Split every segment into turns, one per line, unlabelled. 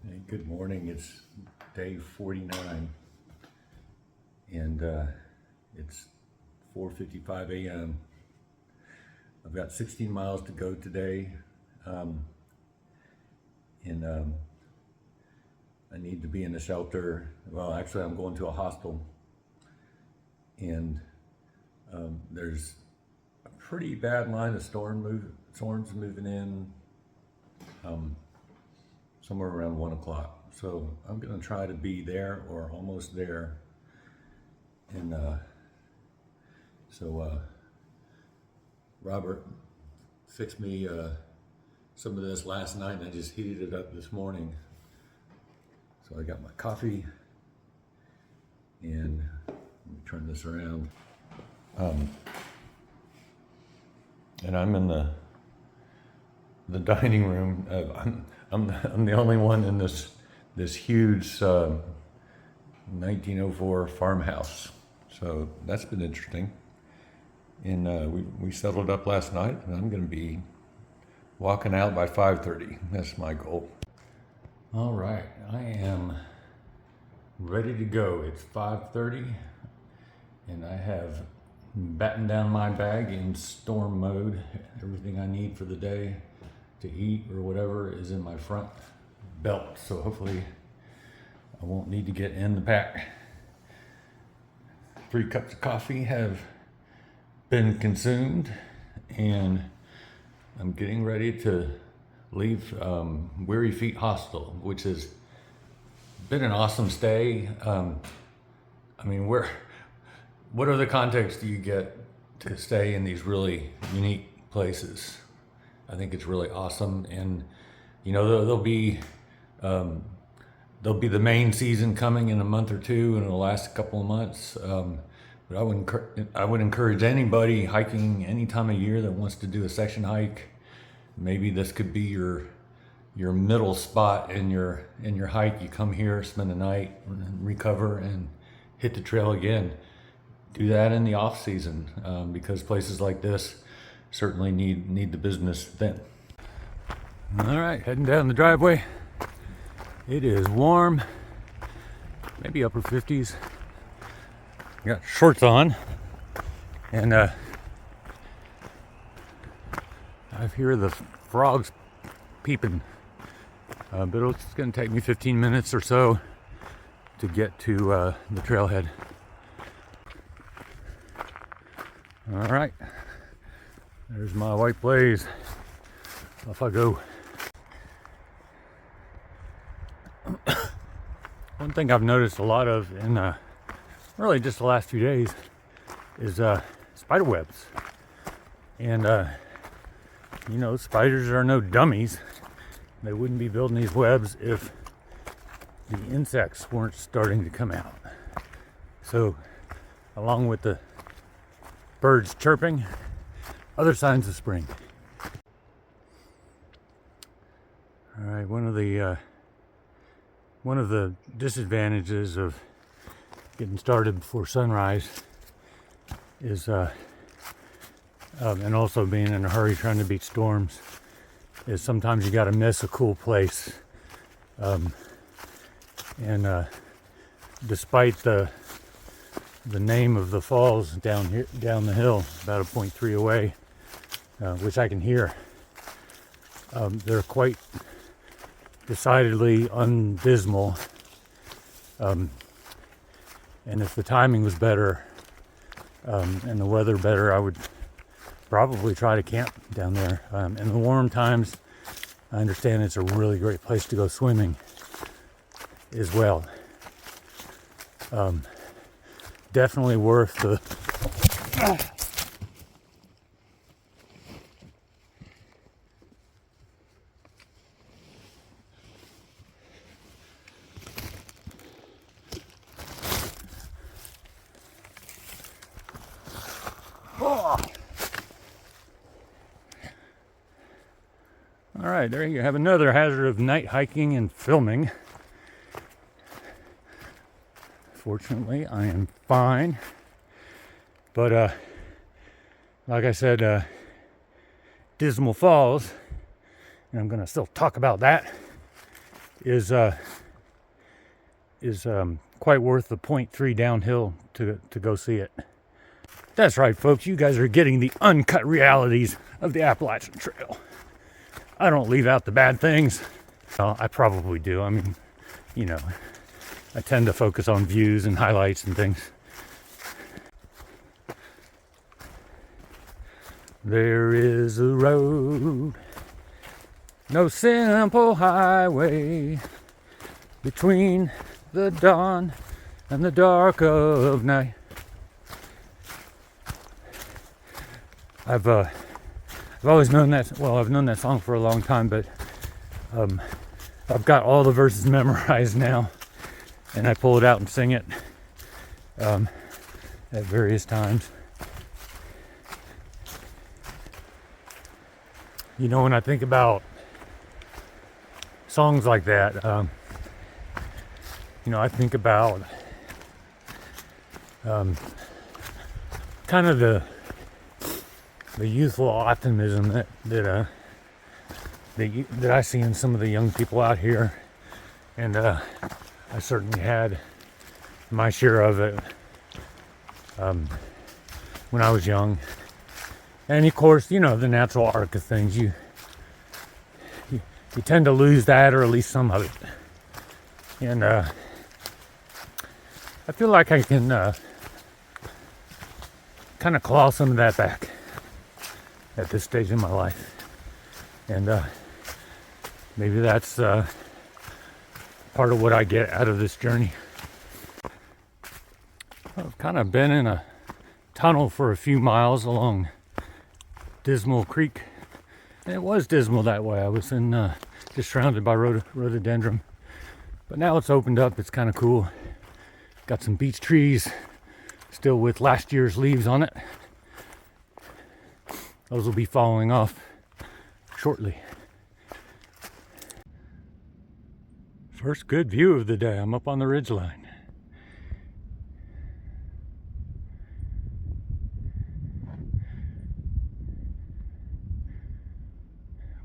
Hey, good morning. It's day 49 and it's 4:55 a.m. I've got 16 miles to go today, and I need to be in a shelter. Well, actually, I'm going to a hostel, and there's a pretty bad line of storms moving in somewhere around 1 o'clock. So I'm going to try to be there or almost there. And Robert fixed me some of this last night, and I just heated it up this morning. So I got my coffee, and let me turn this around. And I'm in the dining room. I'm the only one in this huge 1904 farmhouse. So that's been interesting. And we settled up last night, and I'm going to be walking out by 5:30. That's my goal. All right, I am ready to go. It's 5:30, and I have battened down my bag in storm mode. Everything I need for the day to eat or whatever is in my front belt, so hopefully I won't need to get in the pack. 3 cups of coffee have been consumed, and I'm getting ready to leave Weary Feet Hostel, which has been an awesome stay. I mean, what other context do you get to stay in these really unique places? I think it's really awesome, and you know there'll be the main season coming in a month or two, and it'll last a couple of months. But I would encourage anybody hiking any time of year that wants to do a section hike. Maybe this could be your middle spot in your hike. You come here, spend the night, recover, and hit the trail again. Do that in the off season because places like this certainly need the business then. All right, heading down the driveway. It is warm, maybe upper 50s. Got shorts on, and I hear the frogs peeping, but it's going to take me 15 minutes or so to get to the trailhead. All right, there's my white blaze. Off I go. One thing I've noticed a lot of in really just the last few days is spider webs. And you know, spiders are no dummies. They wouldn't be building these webs if the insects weren't starting to come out. So along with the birds chirping, other signs of spring. All right, one of the disadvantages of getting started before sunrise is, and also being in a hurry trying to beat storms, is sometimes you got to miss a cool place. Despite the name of the falls down the hill, about a 0.3 away, which I can hear, they're quite decidedly undismal. And if the timing was better and the weather better, I would probably try to camp down there. In the warm times, I understand it's a really great place to go swimming as well. Definitely worth the All right, there you have another hazard of night hiking and filming. Fortunately, I am fine. But like I said, Dismal Falls, and I'm going to still talk about that,
is quite worth the 0.3 downhill to go see it. That's right, folks. You guys are getting the uncut realities of the Appalachian Trail. I don't leave out the bad things. Well, I probably do. I mean, you know, I tend to focus on views and highlights and things. There is a road, no simple highway, between the dawn and the dark of night. I've always known that. Well, I've known that song for a long time, but I've got all the verses memorized now, and I pull it out and sing it at various times. You know, when I think about songs like that, you know, I think about kind of the youthful optimism that I see in some of the young people out here, and I certainly had my share of it when I was young. And of course, you know, the natural arc of things, you tend to lose that, or at least some of it. And I feel like I can kind of claw some of that back at this stage in my life. And maybe that's part of what I get out of this journey. I've kind of been in a tunnel for a few miles along Dismal Creek. And it was dismal that way. I was in just surrounded by rhododendron. But now it's opened up. It's kind of cool. Got some beech trees still with last year's leaves on it. Those will be falling off shortly. First good view of the day. I'm up on the ridgeline.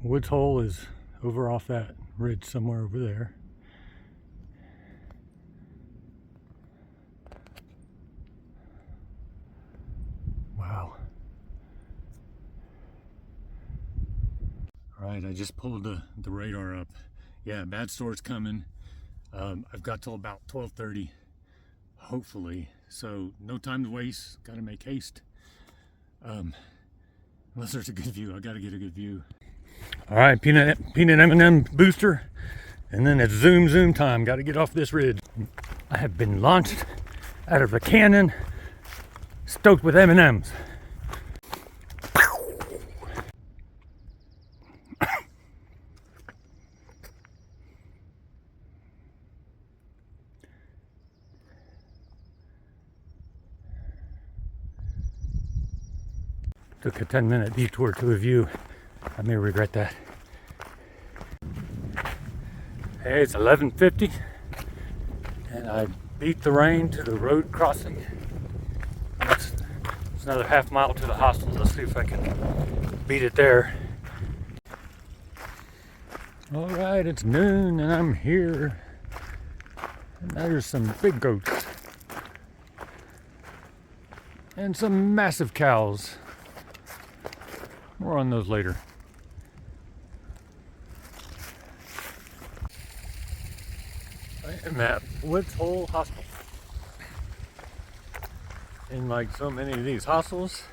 Woods Hole is over off that ridge somewhere over there. Wow. All right, I just pulled the radar up. Yeah, bad storm's coming. I've got till about 12:30, hopefully. So no time to waste. Got to make haste. Unless there's a good view, I got to get a good view. All right, peanut M&M booster, and then it's zoom time. Got to get off this ridge. I have been launched out of a cannon, stoked with M&Ms. Took a 10-minute detour to a view. I may regret that. Hey, it's 11:50, and I beat the rain to the road crossing. It's another half mile to the hostel. Let's see if I can beat it there. All right, it's noon, and I'm here. And there's some big goats and some massive cows. More on those later. I am at Woods Hole Hostel. And like so many of these hostels,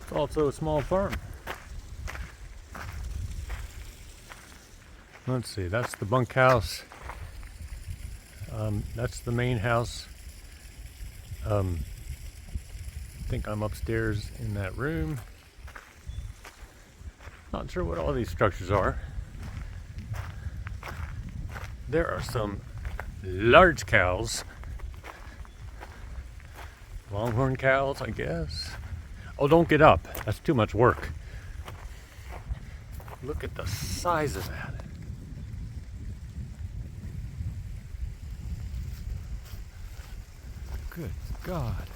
it's also a small farm. Let's see, that's the bunk house. That's the main house. I think I'm upstairs in that room. Not sure what all these structures are. There are some large cows. Longhorn cows, I guess. Oh, don't get up. That's too much work. Look at the size of that. Good God.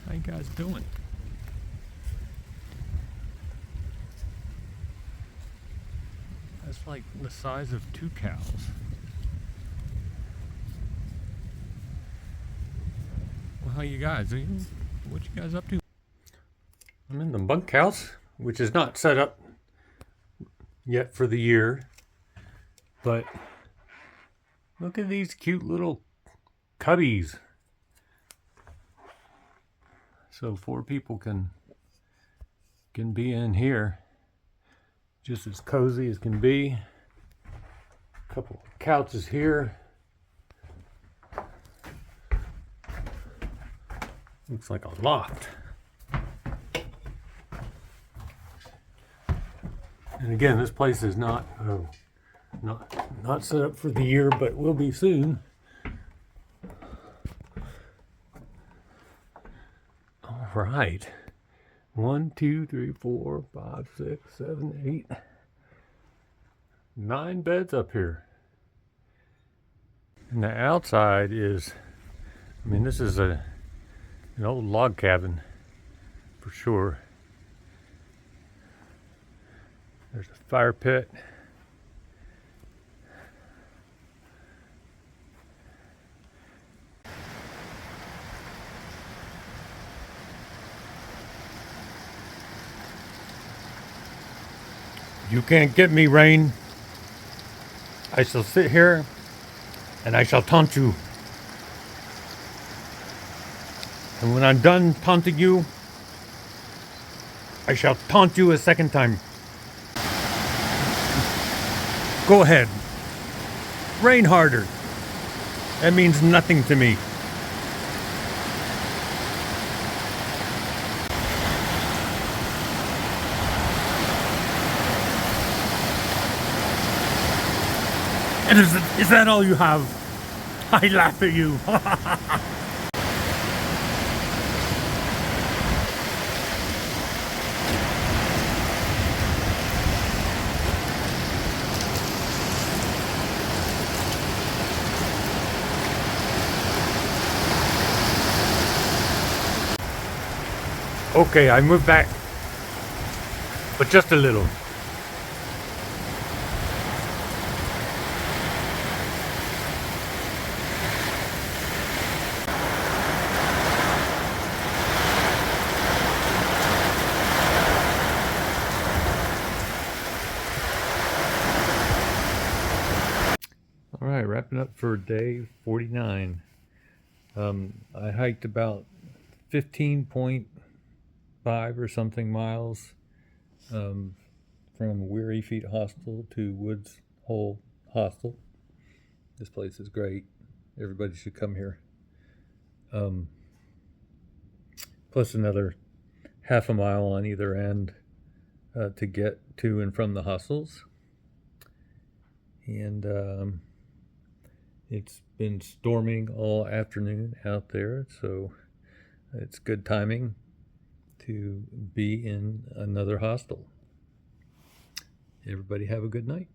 How you guys doing? That's like the size of 2 cows. Well, how you guys? What you guys up to? I'm in the bunk house, which is not set up yet for the year, but look at these cute little cubbies. So 4 people can be in here, just as cozy as can be. A couple of couches here. Looks like a loft. And again, this place is not set up for the year, but will be soon. All right. 1, 2, 3, 4, 5, 6, 7, 8, 9 beds up here. And the outside is, I mean, this is an old log cabin for sure. There's a fire pit. You can't get me, Rain. I shall sit here and I shall taunt you. And when I'm done taunting you, I shall taunt you a second time. Go ahead. Rain harder. That means nothing to me. And is that all you have? I laugh at you. Okay, I moved back, but just a little. All right, wrapping up for day 49. I hiked about 15.5 or something miles from Weary Feet Hostel to Woods Hole Hostel. This place is great. Everybody should come here. Plus another half a mile on either end to get to and from the hostels. And it's been storming all afternoon out there, so it's good timing to be in another hostel. Everybody have a good night.